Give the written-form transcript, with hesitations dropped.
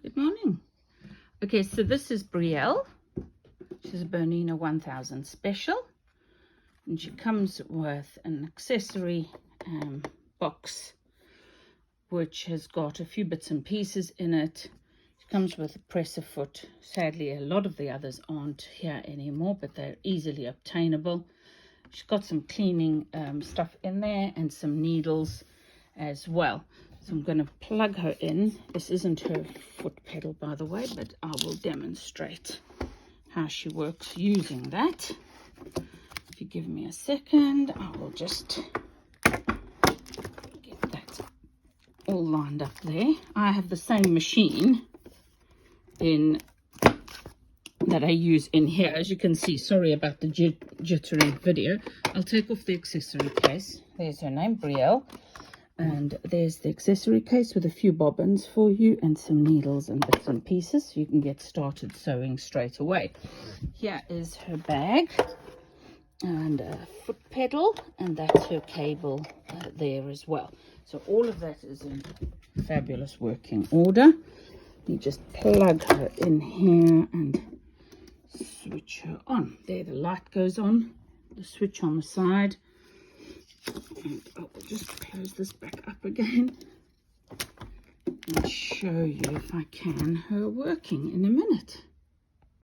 Good morning. Okay, so this is Brielle. She's a Bernina 1000 special, and she comes with an accessory box which has got a few bits and pieces in it. She comes with a presser foot. Sadly, a lot of the others aren't here anymore, but they're easily obtainable. She's got some cleaning stuff in there and some needles as well. So I'm going to plug her in. This isn't her foot pedal, by the way, but I will demonstrate how she works using that. If you give me a second, I will just get that all lined up there. I have the same machine in that I use in here. As you can see, sorry about the jittery video. I'll take off the accessory case. There's her name, Brielle. And there's the accessory case with a few bobbins for you and some needles and bits and pieces, so you can get started sewing straight away. Here is her bag and a foot pedal, and that's her cable there as well. So all of that is in fabulous working order. You just plug her in here and switch her on. There, the light goes on, the switch on the side. And I will just close this back up again and show you, if I can, her working in a minute.